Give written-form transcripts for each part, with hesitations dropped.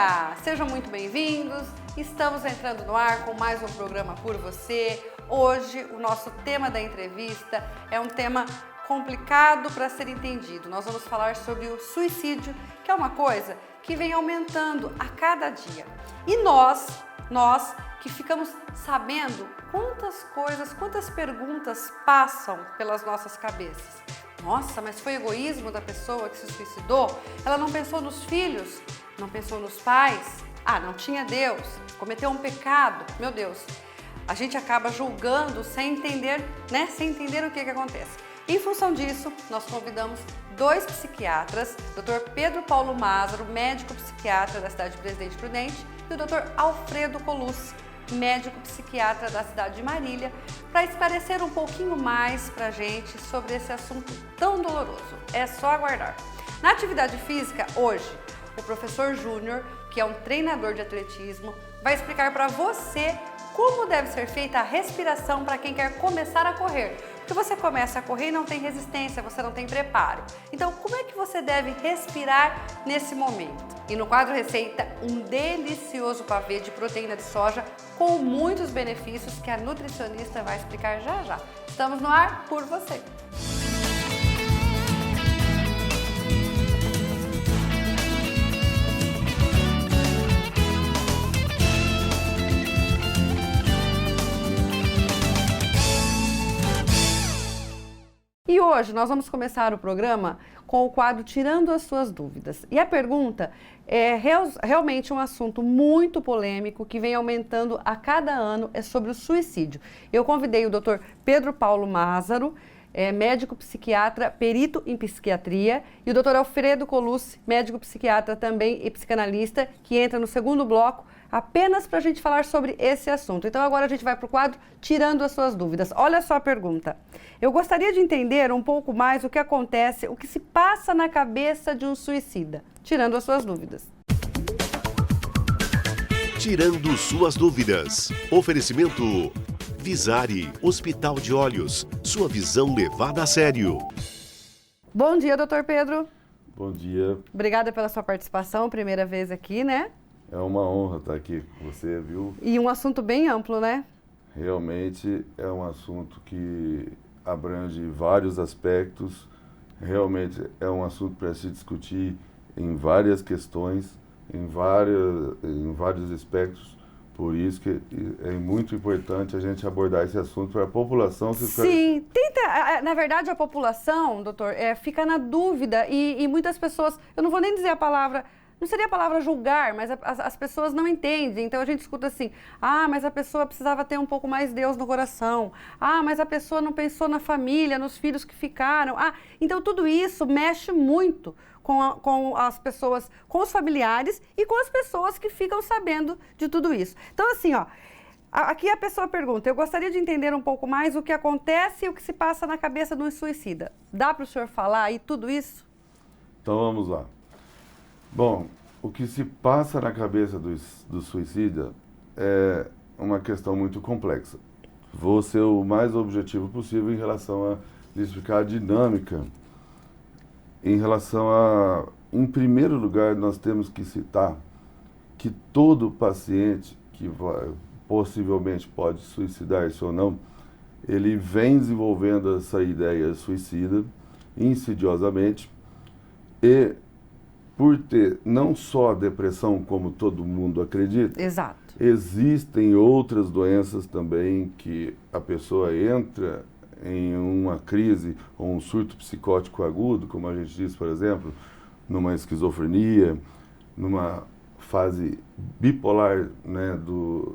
dia! Sejam muito bem-vindos. Estamos entrando no ar com mais um programa Por Você. Hoje, o nosso tema da entrevista é um tema complicado para ser entendido. Nós vamos falar sobre o suicídio, que é uma coisa que vem aumentando a cada dia. E nós que ficamos sabendo quantas perguntas passam pelas nossas cabeças. Nossa, mas foi egoísmo da pessoa que se suicidou? Ela não pensou nos filhos? Não pensou nos pais? Ah, não tinha Deus? Cometeu um pecado? Meu Deus! A gente acaba julgando sem entender, Sem entender o que acontece. Em função disso, nós convidamos dois psiquiatras, Dr. Pedro Paulo Mazaro, médico psiquiatra da cidade de Presidente Prudente, e o Dr. Alfredo Colucci, médico psiquiatra da cidade de Marília, para esclarecer um pouquinho mais para a gente sobre esse assunto tão doloroso. É só aguardar. Na atividade física, hoje, o professor Júnior, que é um treinador de atletismo, vai explicar para você como deve ser feita a respiração para quem quer começar a correr. Porque você começa a correr e não tem resistência, você não tem preparo. Então, como é que você deve respirar nesse momento? E no quadro Receita, um delicioso pavê de proteína de soja com muitos benefícios que a nutricionista vai explicar já já. Estamos no ar por você. E hoje nós vamos começar o programa com o quadro Tirando as Suas Dúvidas. E a pergunta é realmente um assunto muito polêmico que vem aumentando a cada ano, é sobre o suicídio. Eu convidei o Dr. Pedro Paulo Mazaro, médico psiquiatra, perito em psiquiatria, e o Dr. Alfredo Colucci, médico psiquiatra também e psicanalista, que entra no segundo bloco, apenas para a gente falar sobre esse assunto. Então agora a gente vai para o quadro Tirando as Suas Dúvidas. Olha só a pergunta. Eu gostaria de entender um pouco mais o que acontece, o que se passa na cabeça de um suicida. Tirando as suas dúvidas. Tirando suas dúvidas. Oferecimento Visari, Hospital de Olhos. Sua visão levada a sério. Bom dia, doutor Pedro. Bom dia. Obrigada pela sua participação, primeira vez aqui, né? É uma honra estar aqui com você, viu? E um assunto bem amplo, né? Realmente é um assunto que abrange vários aspectos. Realmente é um assunto para se discutir em várias questões, em vários aspectos. Por isso que é muito importante a gente abordar esse assunto para a população se Sim, na verdade a população, doutor, fica na dúvida e muitas pessoas, eu não vou nem dizer a palavra, não seria a palavra julgar, mas as pessoas não entendem. Então a gente escuta assim, mas a pessoa precisava ter um pouco mais Deus no coração. Mas a pessoa não pensou na família, nos filhos que ficaram. Então tudo isso mexe muito com as pessoas, com os familiares e com as pessoas que ficam sabendo de tudo isso. Então assim, aqui a pessoa pergunta, eu gostaria de entender um pouco mais o que acontece e o que se passa na cabeça de um suicida. Dá para o senhor falar aí tudo isso? Então vamos lá. Bom, o que se passa na cabeça do suicida é uma questão muito complexa. Vou ser o mais objetivo possível em relação a lhe explicar a dinâmica. Em relação em primeiro lugar, nós temos que citar que todo paciente que possivelmente pode suicidar-se ou não, ele vem desenvolvendo essa ideia suicida insidiosamente e por ter não só a depressão, como todo mundo acredita, exato, existem outras doenças também que a pessoa entra em uma crise ou um surto psicótico agudo, como a gente diz, por exemplo, numa esquizofrenia, numa fase bipolar, né,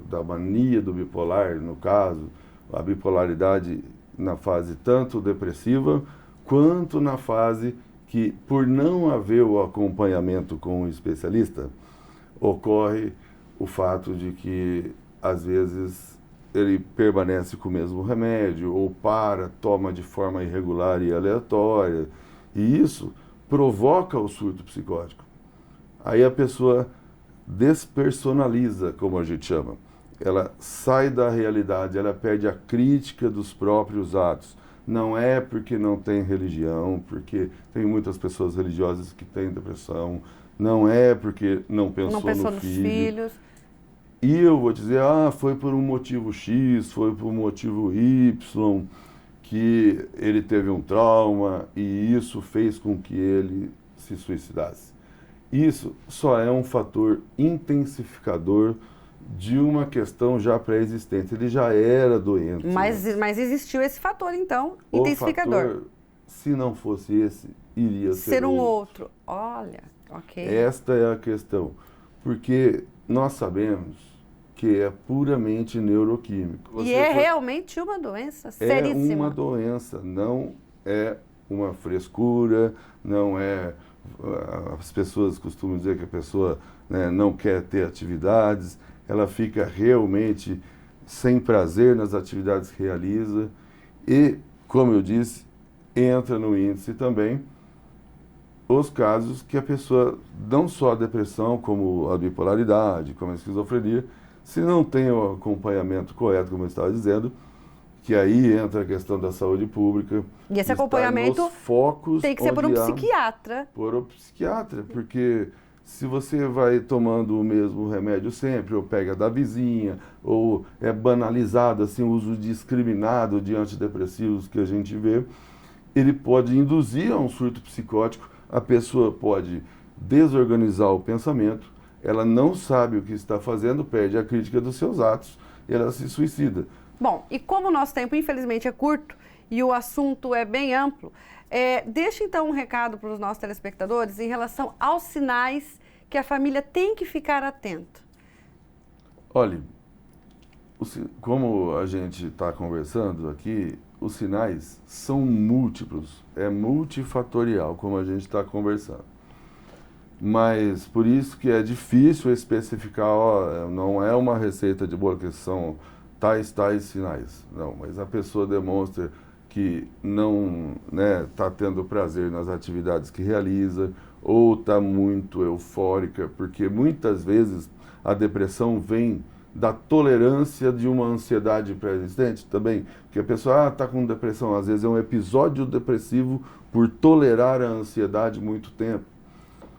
da mania do bipolar, no caso, a bipolaridade na fase tanto depressiva quanto na fase que, por não haver o acompanhamento com o especialista, ocorre o fato de que, às vezes, ele permanece com o mesmo remédio ou toma de forma irregular e aleatória, e isso provoca o surto psicótico. Aí a pessoa despersonaliza, como a gente chama. Ela sai da realidade, ela perde a crítica dos próprios atos. Não é porque não tem religião, porque tem muitas pessoas religiosas que têm depressão, não é porque não pensou no nos filho. filhos. E eu vou dizer, foi por um motivo X, foi por um motivo Y, que ele teve um trauma e isso fez com que ele se suicidasse. Isso só é um fator intensificador de uma questão já pré-existente. Ele já era doente. Mas existiu esse fator, então, intensificador. O fator, se não fosse esse, iria ser um outro. Olha, ok. Esta é a questão. Porque nós sabemos que é puramente neuroquímico. E é realmente uma doença seríssima. É uma doença, não é uma frescura, não é... As pessoas costumam dizer que a pessoa, né, não quer ter atividades, ela fica realmente sem prazer nas atividades que realiza e, como eu disse, entra no índice também os casos que a pessoa, não só a depressão, como a bipolaridade, como a esquizofrenia, se não tem o acompanhamento correto, como eu estava dizendo, que aí entra a questão da saúde pública. E esse acompanhamento tem que ser por um psiquiatra. Por um psiquiatra, porque se você vai tomando o mesmo remédio sempre, ou pega da vizinha, ou é banalizado assim, o uso indiscriminado de antidepressivos que a gente vê, ele pode induzir a um surto psicótico, a pessoa pode desorganizar o pensamento, ela não sabe o que está fazendo, perde a crítica dos seus atos e ela se suicida. Bom, e como o nosso tempo, infelizmente, é curto e o assunto é bem amplo, deixa então um recado para os nossos telespectadores em relação aos sinais que a família tem que ficar atento. Olha, como a gente está conversando aqui, os sinais são múltiplos, é multifatorial, como a gente está conversando. Mas por isso que é difícil especificar, não é uma receita de bolo que são tais sinais. Não, mas a pessoa demonstra que não está tendo prazer nas atividades que realiza, ou está muito eufórica, porque muitas vezes a depressão vem da tolerância de uma ansiedade pré-existente também, porque a pessoa está com depressão, às vezes é um episódio depressivo por tolerar a ansiedade muito tempo.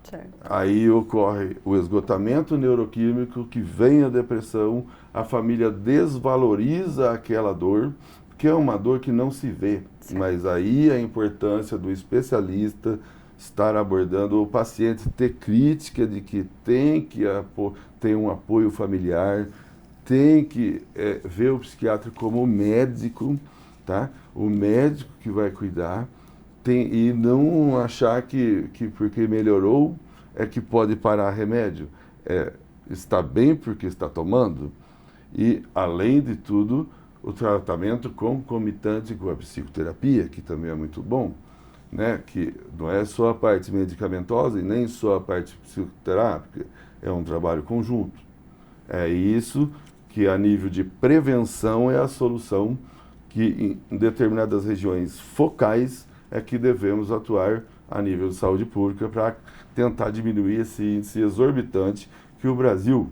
Certo. Aí ocorre o esgotamento neuroquímico, que vem a depressão, a família desvaloriza aquela dor, que é uma dor que não se vê, certo. Mas aí a importância do especialista estar abordando o paciente, ter crítica de que tem que ter um apoio familiar, tem que ver o psiquiatra como médico, tá? O médico que vai cuidar, e não achar que porque melhorou é que pode parar remédio. Está bem porque está tomando. E, além de tudo, o tratamento concomitante com a psicoterapia, que também é muito bom, né? Que não é só a parte medicamentosa e nem só a parte psicoterápica, é um trabalho conjunto. É isso que, a nível de prevenção, é a solução que, em determinadas regiões focais, é que devemos atuar a nível de saúde pública para tentar diminuir esse índice exorbitante que o Brasil,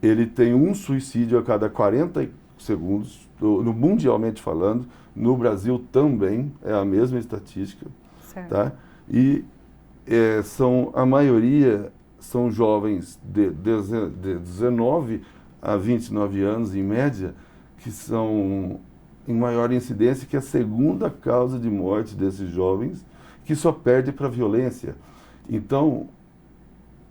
ele tem um suicídio a cada 40 segundos, mundialmente falando, no Brasil também é a mesma estatística, tá? E a maioria são jovens de 19 a 29 anos, em média, que são em maior incidência, que é a segunda causa de morte desses jovens, que só perde para a violência. Então,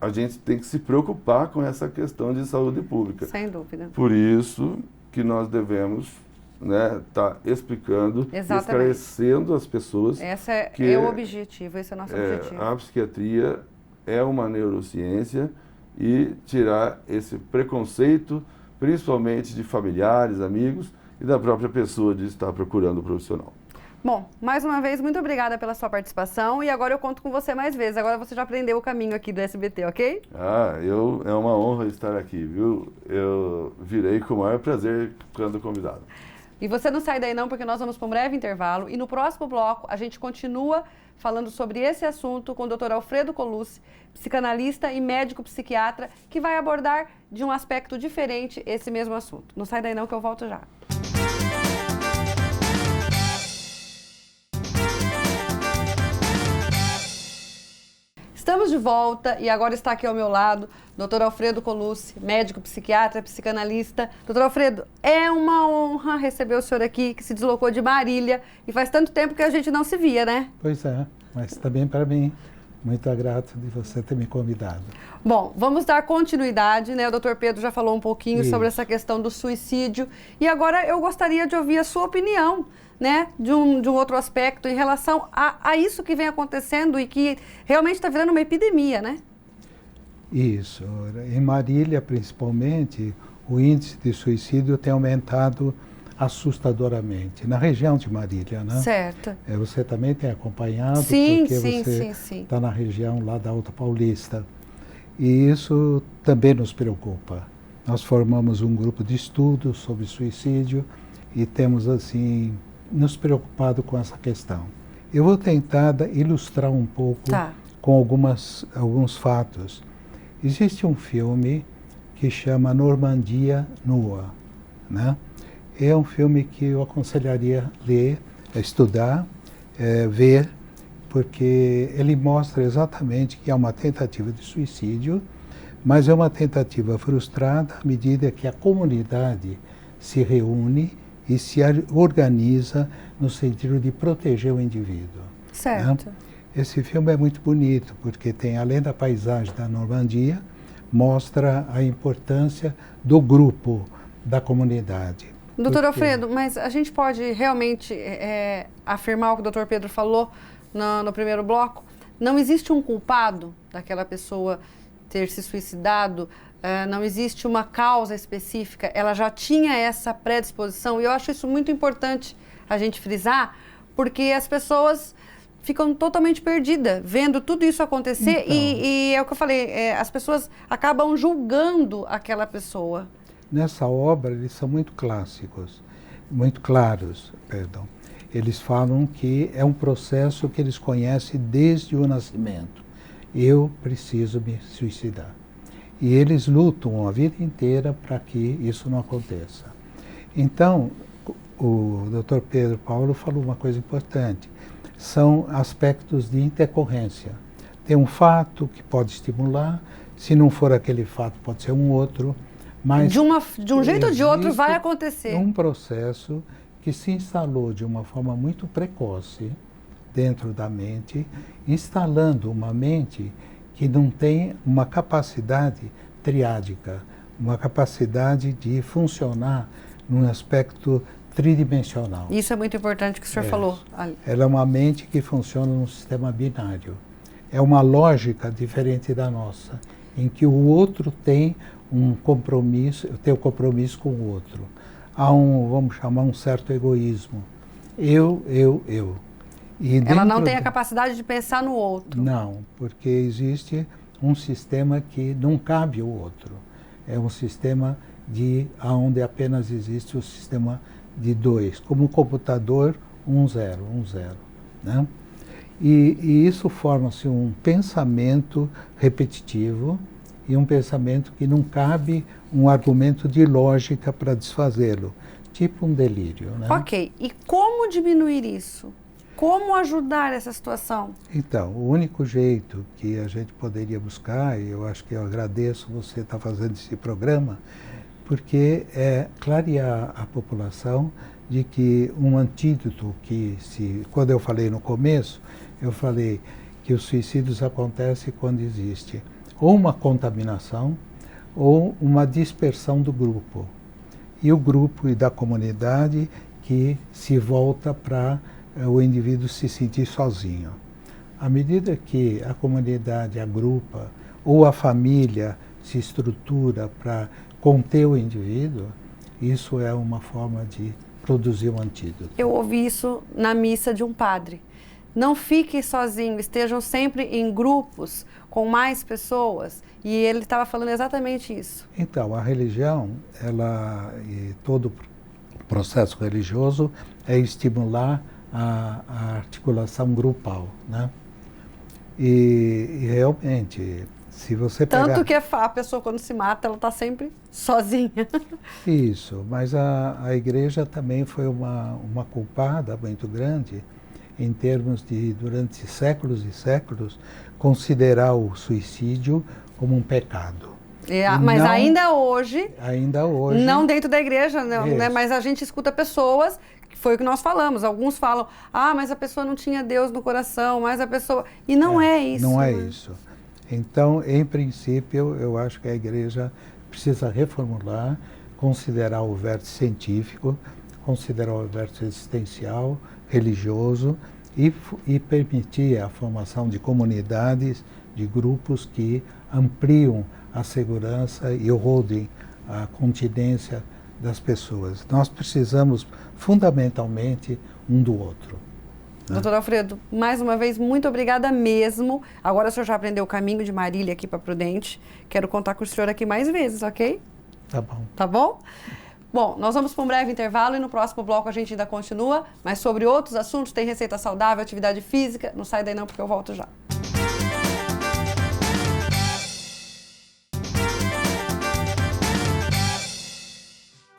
a gente tem que se preocupar com essa questão de saúde pública. Sem dúvida. Por isso que nós devemos estar explicando, esclarecendo as pessoas. Esse é o objetivo, esse é o nosso objetivo. A psiquiatria é uma neurociência e tirar esse preconceito, principalmente de familiares, amigos, e da própria pessoa de estar procurando o profissional. Bom, mais uma vez, muito obrigada pela sua participação e agora eu conto com você mais vezes. Agora você já aprendeu o caminho aqui do SBT, ok? É uma honra estar aqui, viu? Eu virei com o maior prazer quando convidado. E você não sai daí não, porque nós vamos para um breve intervalo e no próximo bloco a gente continua falando sobre esse assunto com o Dr. Alfredo Colucci, psicanalista e médico psiquiatra, que vai abordar de um aspecto diferente esse mesmo assunto. Não sai daí não que eu volto já. Estamos de volta e agora está aqui ao meu lado Dr. Alfredo Colucci, médico, psiquiatra, psicanalista. Dr. Alfredo, é uma honra receber o senhor aqui, que se deslocou de Marília e faz tanto tempo que a gente não se via, né? Pois é, mas também para mim, muito grato de você ter me convidado. Bom, vamos dar continuidade, né? O Dr. Pedro já falou um pouquinho Isso. sobre essa questão do suicídio e agora eu gostaria de ouvir a sua opinião, né, de um outro aspecto em relação a isso que vem acontecendo e que realmente está virando uma epidemia, né? Isso. Em Marília, principalmente, o índice de suicídio tem aumentado assustadoramente. Na região de Marília, né? Certo. Você também tem acompanhado, Sim, porque sim, você sim. está na região lá da Alta Paulista. E isso também nos preocupa. Nós formamos um grupo de estudos sobre suicídio e temos, assim, nos preocupado com essa questão. Eu vou tentar ilustrar um pouco com alguns fatos. Existe um filme que chama Normandia Nua, né? É um filme que eu aconselharia ler, estudar, ver, porque ele mostra exatamente que é uma tentativa de suicídio, mas é uma tentativa frustrada à medida que a comunidade se reúne e se organiza no sentido de proteger o indivíduo. Certo. Né? Esse filme é muito bonito, porque tem, além da paisagem da Normandia, mostra a importância do grupo, da comunidade. Doutor Alfredo, mas a gente pode realmente afirmar o que o doutor Pedro falou no primeiro bloco? Não existe um culpado daquela pessoa ter se suicidado? Não existe uma causa específica, ela já tinha essa predisposição, e eu acho isso muito importante a gente frisar, porque as pessoas ficam totalmente perdidas, vendo tudo isso acontecer, então, e é o que eu falei, as pessoas acabam julgando aquela pessoa. Nessa obra, eles são muito clássicos, muito claros, perdão. Eles falam que é um processo que eles conhecem desde o nascimento. Eu preciso me suicidar. E eles lutam a vida inteira para que isso não aconteça. Então, o Dr. Pedro Paulo falou uma coisa importante. São aspectos de intercorrência. Tem um fato que pode estimular, se não for aquele fato, pode ser um outro. Mas de um jeito ou de outro vai acontecer. Um processo que se instalou de uma forma muito precoce dentro da mente, instalando uma mente que não tem uma capacidade triádica, uma capacidade de funcionar num aspecto tridimensional. Isso é muito importante que o senhor falou. Ela é uma mente que funciona num sistema binário. É uma lógica diferente da nossa, em que o outro tem um compromisso com o outro. Há vamos chamar, um certo egoísmo. Eu. E ela não tem a capacidade de pensar no outro. Não, porque existe um sistema que não cabe ao outro. É um sistema onde apenas existe o sistema de dois, como um computador 1-0, né? E isso forma-se um pensamento repetitivo e um pensamento que não cabe um argumento de lógica para desfazê-lo, tipo um delírio, né? Ok, e como diminuir isso? Como ajudar essa situação? Então, o único jeito que a gente poderia buscar, e eu acho que eu agradeço você estar fazendo esse programa, porque é clarear a população de que um antídoto quando eu falei no começo, eu falei que os suicídios acontecem quando existe ou uma contaminação ou uma dispersão do grupo. E o grupo e da comunidade que se volta para o indivíduo se sentir sozinho. À medida que a comunidade agrupa ou a família se estrutura para conter o indivíduo, isso é uma forma de produzir um antídoto. Eu ouvi isso na missa de um padre. Não fiquem sozinhos, estejam sempre em grupos com mais pessoas. E ele estava falando exatamente isso. Então, a religião, e todo o processo religioso é estimular a articulação grupal, né? E realmente, se você pegar... Tanto que a pessoa, quando se mata, ela está sempre sozinha. Isso, mas a igreja também foi uma culpada muito grande em termos de, durante séculos e séculos, considerar o suicídio como um pecado. Mas não, ainda hoje, não dentro da igreja, não, né? Mas a gente escuta pessoas, que foi o que nós falamos, alguns falam, mas a pessoa não tinha Deus no coração, mas a pessoa... E não é isso. Não é isso. Então, em princípio, eu acho que a igreja precisa reformular, considerar o vértice científico, considerar o vértice existencial, religioso e permitir a formação de comunidades, de grupos que ampliam a segurança e rodem a continência das pessoas. Nós precisamos fundamentalmente um do outro. Doutor Alfredo, mais uma vez, muito obrigada mesmo. Agora o senhor já aprendeu o caminho de Marília aqui para Prudente. Quero contar com o senhor aqui mais vezes, ok? Tá bom. Tá bom? Bom, nós vamos para um breve intervalo e no próximo bloco a gente ainda continua, mas sobre outros assuntos, tem receita saudável, atividade física. Não sai daí não, porque eu volto já.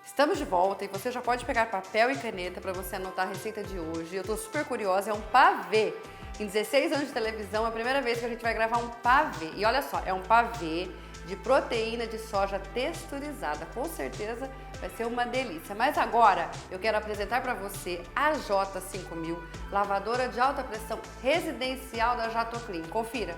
Estamos de volta e você já pode pegar papel e caneta para você anotar a receita de hoje. Eu estou super curiosa, é um pavê. Em 16 anos de televisão, é a primeira vez que a gente vai gravar um pavê. E olha só, é um pavê de proteína de soja texturizada. Com certeza vai ser uma delícia. Mas agora eu quero apresentar para você a J5000, lavadora de alta pressão residencial da Jatoclean. Confira.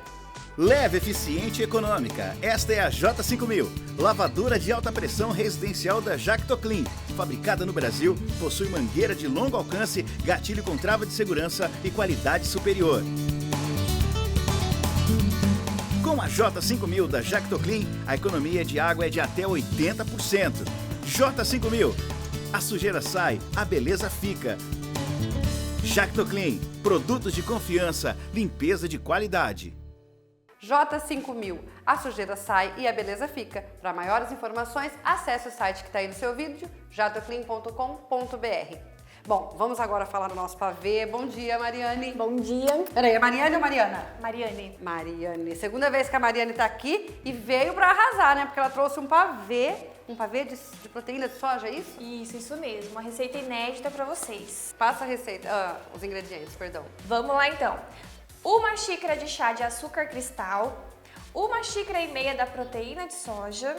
Leve, eficiente e econômica. Esta é a J5000, lavadora de alta pressão residencial da Jatoclean. Fabricada no Brasil, possui mangueira de longo alcance, gatilho com trava de segurança e qualidade superior. Com a J5000 da Jatoclean, a economia de água é de até 80%. J5000, a sujeira sai, a beleza fica. Jatoclean, produtos de confiança, limpeza de qualidade. J5000, a sujeira sai e a beleza fica. Para maiores informações, acesse o site que está aí no seu vídeo, jatoclean.com.br. Bom, vamos agora falar do nosso pavê. Bom dia, Mariane. Bom dia. Peraí, é Mariane ou Mariana? Mariane. Mariane. Segunda vez que a Mariane está aqui e veio para arrasar, né? Porque ela trouxe um pavê de proteína de soja, é isso? Isso mesmo. Uma receita inédita para vocês. Passa a receita, os ingredientes, perdão. Vamos lá, então. 1 xícara de chá de açúcar cristal, 1,5 xícaras da proteína de soja,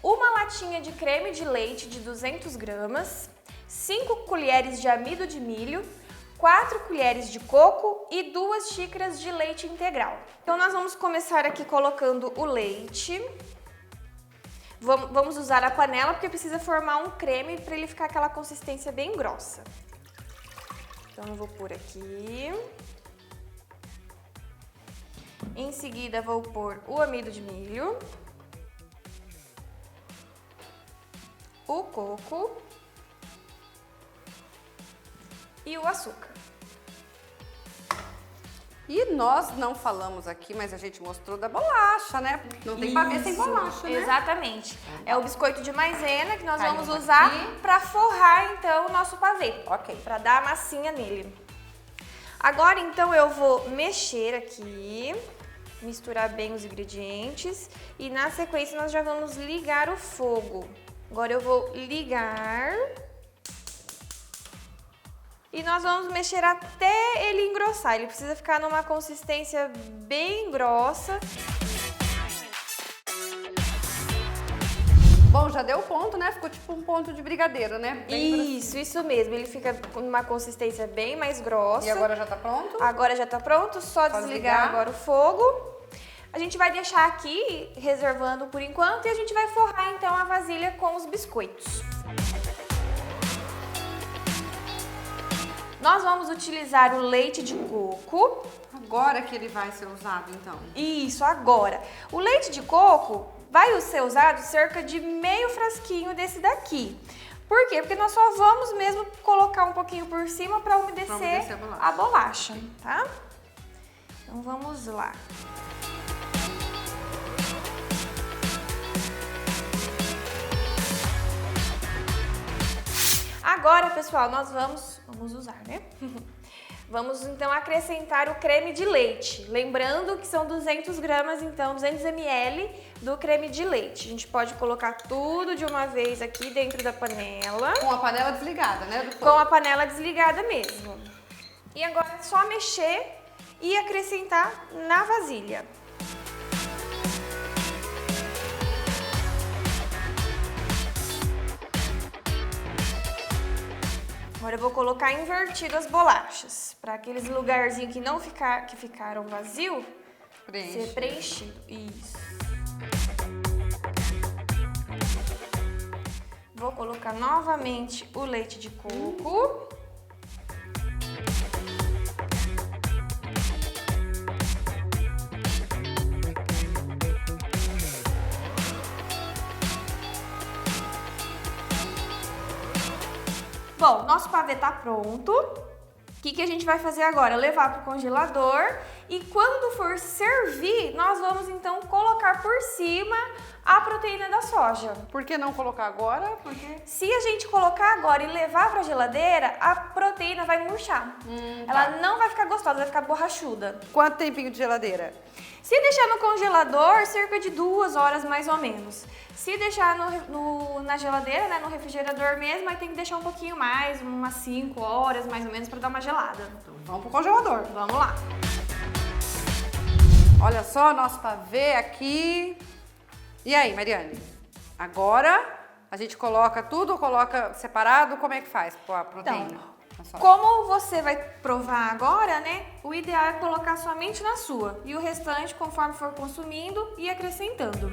1 latinha de creme de leite de 200 gramas, 5 colheres de amido de milho, 4 colheres de coco e 2 xícaras de leite integral. Então nós vamos começar aqui colocando o leite. Vamos usar a panela porque precisa formar um creme para ele ficar aquela consistência bem grossa. Então eu vou pôr aqui. Em seguida, vou pôr o amido de milho, o coco e o açúcar. E nós não falamos aqui, mas a gente mostrou da bolacha, né? Não tem pavê sem bolacha, né? Exatamente. É o biscoito de maisena que nós vamos usar para forrar, então, o nosso pavê. Ok. Para dar a massinha nele. Agora, então, eu vou mexer aqui, misturar bem os ingredientes e, na sequência, nós já vamos ligar o fogo. Agora, eu vou ligar e nós vamos mexer até ele engrossar. Ele precisa ficar numa consistência bem grossa. Bom, já deu ponto, né? Ficou tipo um ponto de brigadeiro, né? Isso mesmo. Ele fica com uma consistência bem mais grossa. E agora já tá pronto? Agora já tá pronto, só desligar agora o fogo. A gente vai deixar aqui, reservando por enquanto, e a gente vai forrar então a vasilha com os biscoitos. Nós vamos utilizar o leite de coco. Agora que ele vai ser usado, então? Isso, agora. O leite de coco vai ser usado cerca de meio frasquinho desse daqui. Por quê? Porque nós só vamos mesmo colocar um pouquinho por cima para umedecer a bolacha, tá? Então vamos lá. Agora, pessoal, nós vamos usar, né? Vamos, então, acrescentar o creme de leite. Lembrando que são 200 gramas, então, 200 ml do creme de leite. A gente pode colocar tudo de uma vez aqui dentro da panela. Com a panela desligada, né? Do fogo. Com a panela desligada mesmo. E agora é só mexer e acrescentar na vasilha. Agora eu vou colocar invertido as bolachas, para aqueles lugarzinhos que ficaram vazios, ser preenchido. Isso. Vou colocar novamente o leite de coco. Bom, nosso pavê tá pronto. O que a gente vai fazer agora? Levar para o congelador e quando for servir, nós vamos então colocar por cima a proteína da soja. Por que não colocar agora? Porque... Se a gente colocar agora e levar para a geladeira, a proteína vai murchar. Ela não vai ficar gostosa, vai ficar borrachuda. Quanto tempinho de geladeira? Se deixar no congelador, cerca de 2 horas mais ou menos. Se deixar na geladeira, né, no refrigerador mesmo, aí tem que deixar um pouquinho mais, umas 5 horas mais ou menos, para dar uma gelada. Então, vamos pro congelador. Vamos lá. Olha só, nosso pavê aqui. E aí, Mariane? Agora a gente coloca tudo ou coloca separado? Como é que faz com a proteína? Então, como você vai provar agora, né? O ideal é colocar somente na sua. E o restante, conforme for consumindo, e acrescentando.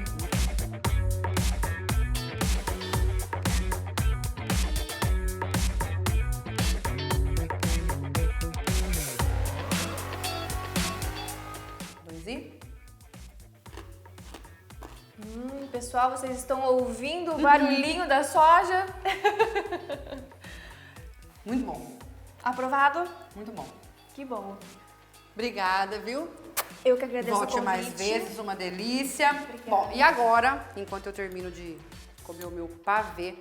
Pessoal, vocês estão ouvindo o barulhinho da soja? Muito bom. Aprovado? Muito bom. Que bom. Obrigada, viu? Eu que agradeço o Volte convite. mais vezes, uma delícia. Obrigada. Bom, e agora, enquanto eu termino de comer o meu pavê,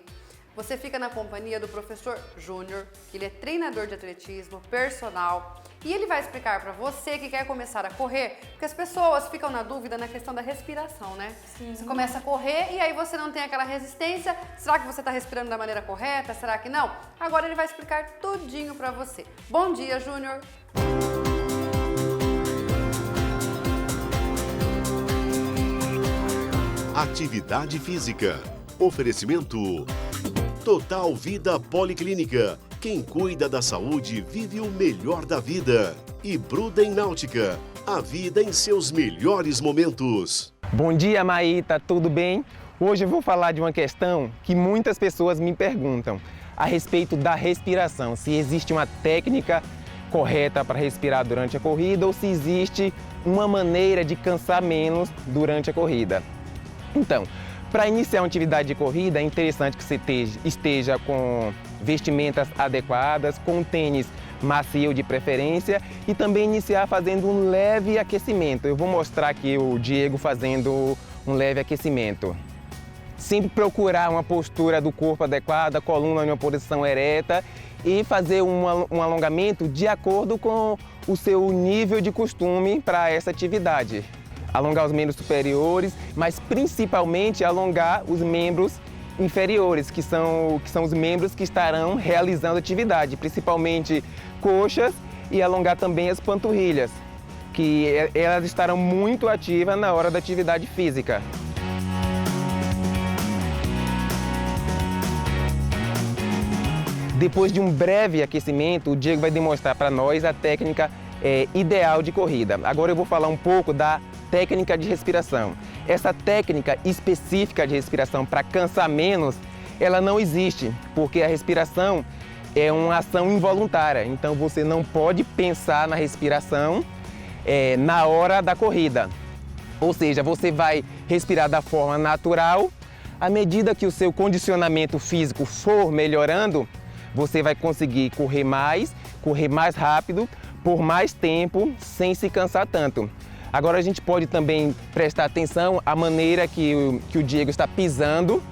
você fica na companhia do professor Júnior, ele é treinador de atletismo, personal, e ele vai explicar para você que quer começar a correr, porque as pessoas ficam na dúvida na questão da respiração, né? Sim. Você começa a correr e aí você não tem aquela resistência, será que você está respirando da maneira correta, será que não? Agora ele vai explicar tudinho para você. Bom dia, Júnior! Atividade física. Oferecimento Total Vida Policlínica. Quem cuida da saúde vive o melhor da vida. E Bruden Náutica. A vida em seus melhores momentos. Bom dia, Maíta, tudo bem? Hoje eu vou falar de uma questão que muitas pessoas me perguntam a respeito da respiração. Se existe uma técnica correta para respirar durante a corrida ou se existe uma maneira de cansar menos durante a corrida. Então, para iniciar uma atividade de corrida, é interessante que você esteja com vestimentas adequadas, com tênis macio de preferência e também iniciar fazendo um leve aquecimento. Eu vou mostrar aqui o Diego fazendo um leve aquecimento. Sempre procurar uma postura do corpo adequada, coluna em uma posição ereta e fazer um alongamento de acordo com o seu nível de costume para essa atividade. Alongar os membros superiores, mas principalmente alongar os membros inferiores, que são os membros que estarão realizando a atividade, principalmente coxas e alongar também as panturrilhas, que elas estarão muito ativas na hora da atividade física. Depois de um breve aquecimento, o Diego vai demonstrar para nós a técnica ideal de corrida. Agora eu vou falar um pouco da técnica de respiração. Essa técnica específica de respiração para cansar menos, ela não existe, porque a respiração é uma ação involuntária. Então você não pode pensar na respiração na hora da corrida. Ou seja, você vai respirar da forma natural. À medida que o seu condicionamento físico for melhorando, você vai conseguir correr mais rápido, por mais tempo, sem se cansar tanto. Agora a gente pode também prestar atenção à maneira que o Diego está pisando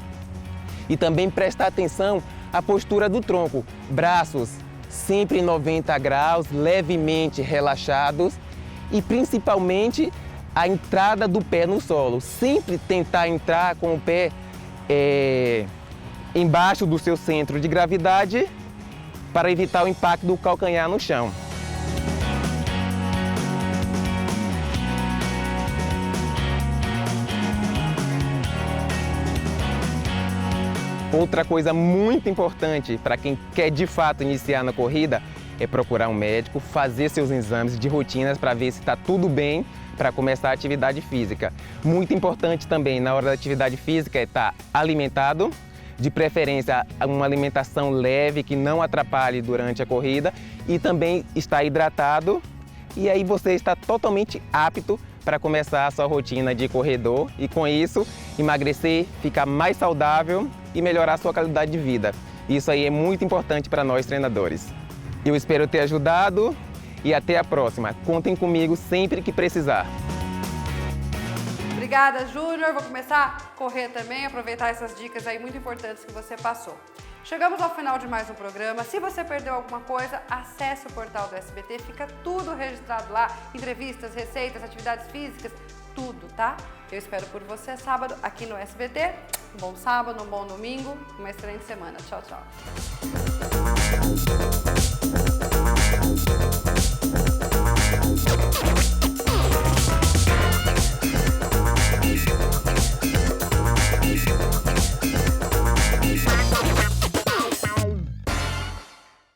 e também prestar atenção à postura do tronco. Braços sempre em 90 graus, levemente relaxados e principalmente a entrada do pé no solo. Sempre tentar entrar com o pé embaixo do seu centro de gravidade para evitar o impacto do calcanhar no chão. Outra coisa muito importante para quem quer de fato iniciar na corrida é procurar um médico, fazer seus exames de rotinas para ver se está tudo bem para começar a atividade física. Muito importante também na hora da atividade física é estar alimentado, de preferência uma alimentação leve que não atrapalhe durante a corrida e também estar hidratado, e aí você está totalmente apto para começar a sua rotina de corredor e com isso emagrecer, ficar mais saudável e melhorar a sua qualidade de vida. Isso aí é muito importante para nós treinadores. Eu espero ter ajudado e até a próxima. Contem comigo sempre que precisar. Obrigada, Júnior. Vou começar a correr também, aproveitar essas dicas aí muito importantes que você passou. Chegamos ao final de mais um programa. Se você perdeu alguma coisa, acesse o portal do SBT, fica tudo registrado lá, entrevistas, receitas, atividades físicas, tudo, tá? Eu espero por você sábado aqui no SBT. Um bom sábado, um bom domingo, uma excelente semana. Tchau, tchau.